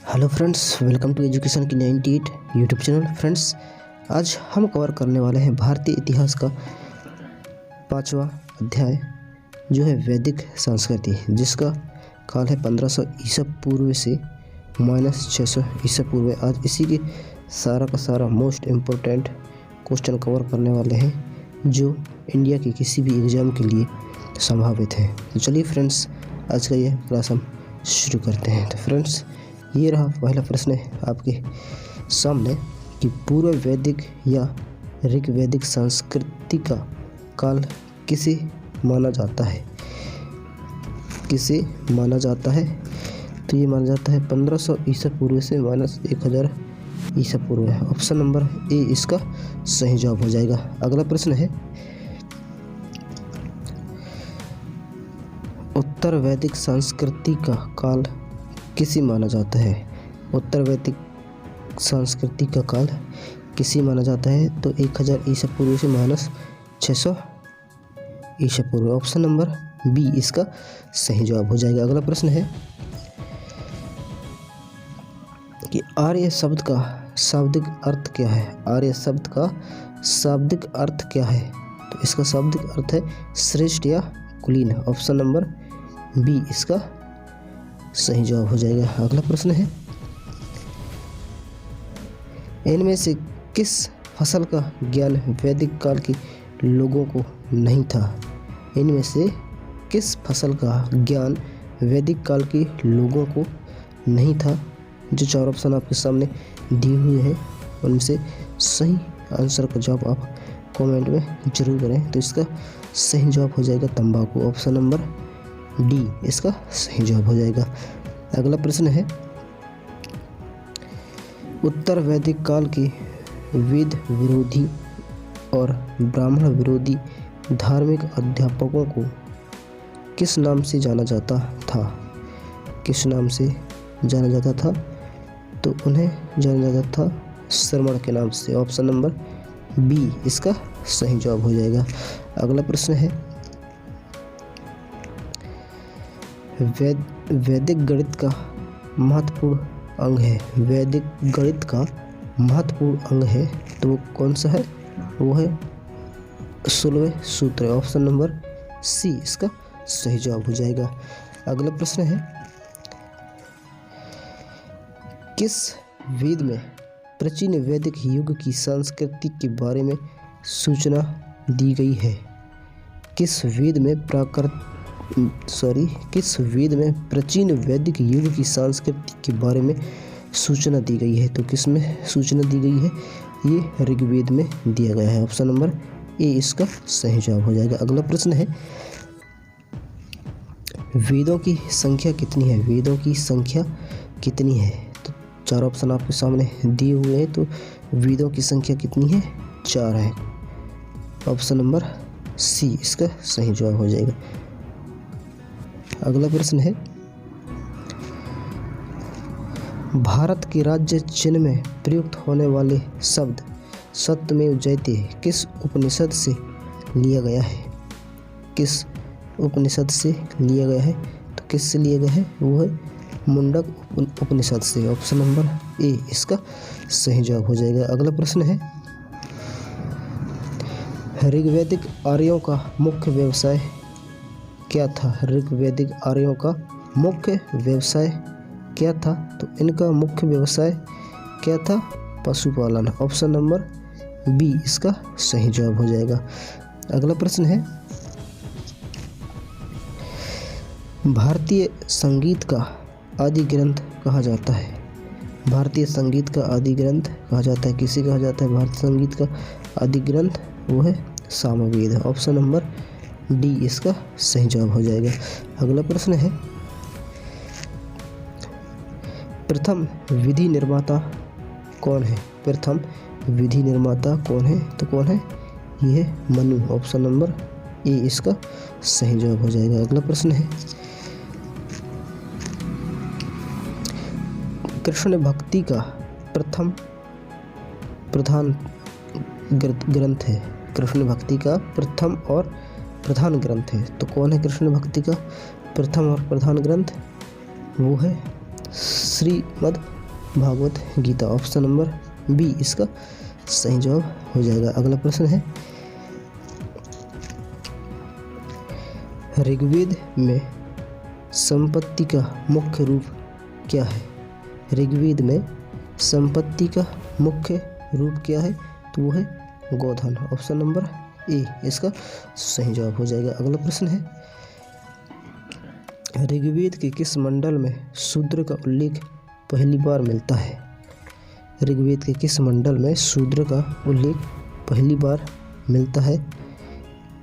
Hello friends, welcome to education की 98 YouTube channel. Friends, आज हम कवर करने वाले हैं भारतीय इतिहास का 5वां अध्याय जो है वैदिक संस्कृति, जिसका काल है 1500 ईसा पूर्व से -600 ईसा पूर्व। आज इसी के सारा का सारा मोस्ट इम्पोर्टेंट क्वेश्चन कवर करने वाले हैं जो इंडिया के किसी भी एग्ज़ाम के लिए संभावित है। तो चलिए फ्रेंड्स, आज का यह क्लास हम शुरू करते हैं। तो फ्रेंड्स, ये रहा पहला प्रश्न है आपके सामने कि पूर्व वैदिक या ऋग्वैदिक संस्कृति का काल किसे माना जाता है। किसे माना जाता है? तो ये माना जाता है 1500 ईसा पूर्व से -1000 ईसा पूर्व है। ऑप्शन नंबर ए इसका सही जवाब हो जाएगा। अगला प्रश्न है उत्तर वैदिक संस्कृति का काल किसे माना जाता है। उत्तर वैदिक संस्कृति का काल किसे माना जाता है? तो 1000 ईसा पूर्व से -600 ईसा पूर्व। ऑप्शन नंबर बी इसका सही जवाब हो जाएगा। अगला प्रश्न है कि आर्य शब्द का शाब्दिक अर्थ क्या है। आर्य शब्द का शाब्दिक अर्थ क्या है? तो इसका शाब्दिक अर्थ है श्रेष्ठ या कुलीन। ऑप्शन नंबर बी इसका सही जवाब हो जाएगा। अगला प्रश्न है इनमें से किस फसल का ज्ञान वैदिक काल के लोगों को नहीं था। इनमें से किस फसल का ज्ञान वैदिक काल के लोगों को नहीं था। जो चार ऑप्शन आपके सामने दिए हुए हैं उनमें से सही आंसर का जवाब आप कमेंट में जरूर करें। तो इसका सही जवाब हो जाएगा तंबाकू। ऑप्शन नंबर डी इसका सही जवाब हो जाएगा। अगला प्रश्न है उत्तर वैदिक काल के वेद विरोधी और ब्राह्मण विरोधी धार्मिक अध्यापकों को किस नाम से जाना जाता था। किस नाम से जाना जाता था? तो उन्हें जाना जाता था श्रमण के नाम से। ऑप्शन नंबर बी इसका सही जवाब हो जाएगा। अगला प्रश्न है वैदिक गणित का महत्वपूर्ण अंग है। वैदिक गणित का महत्वपूर्ण अंग है तो वो कौन सा है? वो है 16वें सूत्र। ऑप्शन नंबर सी इसका सही जवाब हो जाएगा। अगला प्रश्न है किस वेद में प्राचीन वैदिक युग की संस्कृति के बारे में सूचना दी गई है। किस वेद में किस वेद में प्राचीन वैदिक युग की संस्कृति के बारे में सूचना दी गई है? तो किस में सूचना दी गई है? ये ऋग्वेद में दिया गया है। ऑप्शन नंबर ए इसका सही जवाब हो जाएगा। अगला प्रश्न है वेदों की संख्या कितनी है। वेदों की संख्या कितनी है? तो चार ऑप्शन आपके सामने दिए हुए हैं। तो वेदों की संख्या कितनी है? 4 है। ऑप्शन नंबर सी इसका सही जवाब हो जाएगा। अगला प्रश्न है भारत के राज्य चिन्ह में प्रयुक्त होने वाले शब्द सत्यमेव जयते किस उपनिषद से लिया गया है। किस उपनिषद से लिया गया है? तो किस से लिया गया है? वो है मुंडक उपनिषद से। ऑप्शन नंबर ए इसका सही जवाब हो जाएगा। अगला प्रश्न है ऋग्वैदिक आर्यों का मुख्य व्यवसाय क्या था। ऋग्वैदिक आर्यों का मुख्य व्यवसाय क्या था? तो इनका मुख्य व्यवसाय क्या था? पशुपालन। ऑप्शन नंबर बी इसका सही जवाब हो जाएगा। अगला प्रश्न है भारतीय संगीत का आदि ग्रंथ कहा जाता है। भारतीय संगीत का आदि ग्रंथ कहा जाता है। किसे कहा जाता है भारतीय संगीत का आदि ग्रंथ? वो है सामवेद। ऑप्शन नंबर डी इसका सही जवाब हो जाएगा। अगला प्रश्न है प्रथम विधि निर्माता कौन है। प्रथम विधि निर्माता कौन है? तो कौन है? ये है मनु। ऑप्शन नंबर ए इसका सही जवाब हो जाएगा। अगला प्रश्न है कृष्ण भक्ति का प्रथम प्रधान ग्रंथ है। कृष्ण भक्ति का प्रथम और प्रधान ग्रंथ है तो कौन है कृष्ण भक्ति का प्रथम और प्रधान ग्रंथ? वो है Shrimad Bhagavad Gita. Option number B इसका सही जवाब हो जाएगा। अगला प्रश्न है, ऋग्वेद में संपत्ति का मुख्य रूप क्या है? ऋग्वेद में संपत्ति का मुख्य रूप क्या है? तो वो है गोधन। ऑप्शन नंबर ए इसका सही जवाब हो जाएगा। अगला प्रश्न है, ऋग्वेद के किस मंडल में शूद्र का उल्लेख पहली बार मिलता है? ऋग्वेद के किस मंडल में शूद्र का उल्लेख पहली बार मिलता है?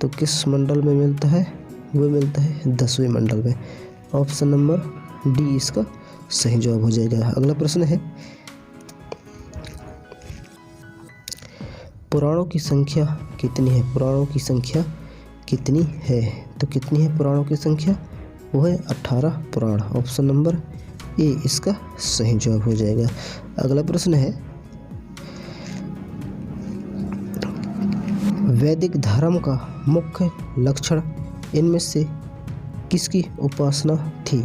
तो किस मंडल में मिलता है? वो मिलता है 10वें मंडल में। ऑप्शन नंबर डी इसका सही जवाब हो जाएगा। अगला प्रश्न है, पुराणों की संख्या कितनी है? पुराणों की संख्या कितनी है? तो कितनी है पुराणों की संख्या? वो है 18 पुराण। ऑप्शन नंबर ए इसका सही जवाब हो जाएगा। अगला प्रश्न है, वैदिक धर्म का मुख्य लक्षण इनमें से किसकी उपासना थी?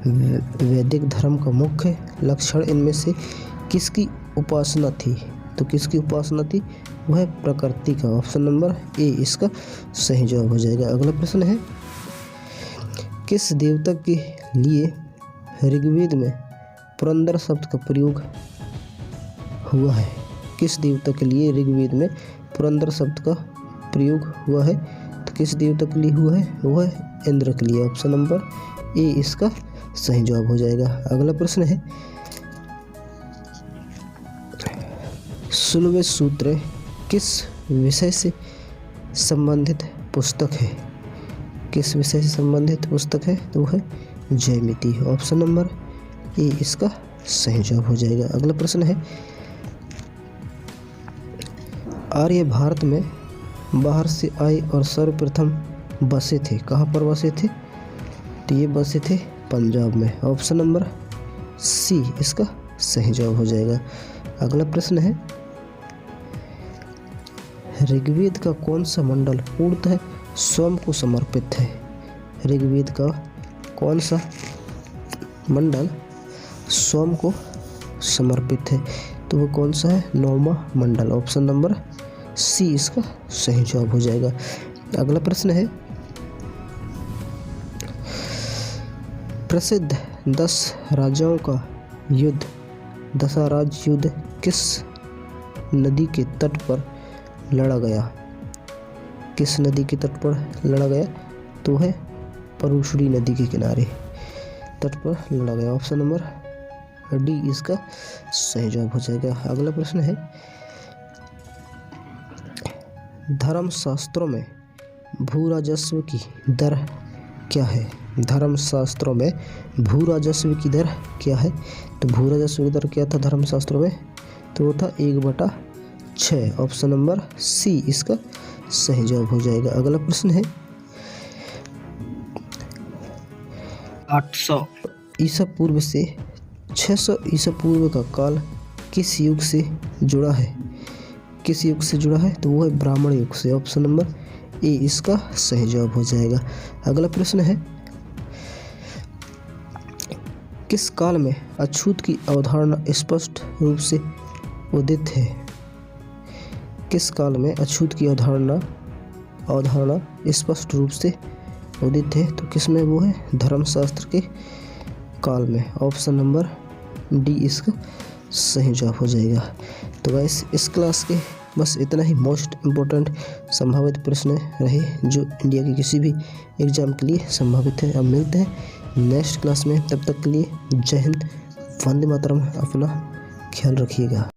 वैदिक धर्म का मुख्य लक्षण इनमें से किसकी उपासना थी? तो किसकी उपासना थी? वह है प्रकृति का। ऑप्शन नंबर ए इसका सही जवाब हो जाएगा। अगला प्रश्न है, किस देवता के लिए ऋग्वेद में पुरंदर शब्द का प्रयोग हुआ है? किस देवता के लिए ऋग्वेद में पुरंदर शब्द का प्रयोग हुआ है? तो किस देवता के लिए हुआ है? वो है इंद्र के लिए। ऑप्शन नंबर ए इसका सही जवाब हो जाएगा। अगला प्रश्न है, 16वें सूत्र किस विषय से संबंधित पुस्तक है? किस विषय से संबंधित पुस्तक है? तो है ज्यामिति। ऑप्शन नंबर ए इसका सही जवाब हो जाएगा। अगला प्रश्न है, आर्य भारत में बाहर से आए और सर्वप्रथम बसे थे। कहाँ पर बसे थे? तो ये बसे थे पंजाब में। ऑप्शन नंबर सी इसका सही जवाब हो जाएगा। अगला प्रश्न है, ऋग्वेद का कौन सा मंडल पूर्णतः स्वयं को समर्पित है? ऋग्वेद का कौन सा मंडल स्वयं को समर्पित है? तो वो कौन सा है? 9वां मंडल। ऑप्शन नंबर सी इसका सही जवाब हो जाएगा। अगला प्रश्न है, प्रसिद्ध 10 राजाओं का युद्ध दशाराज युद्ध किस नदी के तट पर लड़ा गया? किस नदी के तट पर लड़ा गया? तो है परुशड़ी नदी के किनारे तट पर लड़ा गया। ऑप्शन नंबर डी इसका सही जवाब हो जाएगा। अगला प्रश्न है, धर्मशास्त्रों में भू राजस्व की दर क्या है? धर्मशास्त्रों में भू राजस्व की दर क्या है? तो भू राजस्व की दर क्या था धर्मशास्त्रों में? तो वो था 1/6। ऑप्शन नंबर सी इसका सही जवाब हो जाएगा। अगला प्रश्न है, 800 ईसा पूर्व से 600 ईसा पूर्व का काल किस युग से जुड़ा है? किस युग से जुड़ा है? तो वो है ब्राह्मण युग से। ऑप्शन नंबर ए इसका सही जवाब हो जाएगा। अगला प्रश्न है, किस काल में अछूत की अवधारणा स्पष्ट रूप से उदित है? किस काल में अछूत की अवधारणा स्पष्ट रूप से उदित है? तो किस में? वो है धर्मशास्त्र के काल में। ऑप्शन नंबर डी इसका सही जवाब हो जाएगा। तो गाइस इस क्लास के बस इतना ही मोस्ट इम्पोर्टेंट संभावित प्रश्न रहे जो इंडिया के किसी भी एग्जाम के लिए संभावित है। अब मिलते हैं नेक्स्ट क्लास में, तब तक के लिए जय हिंद, वंदे मातरम। अपना ख्याल रखिएगा।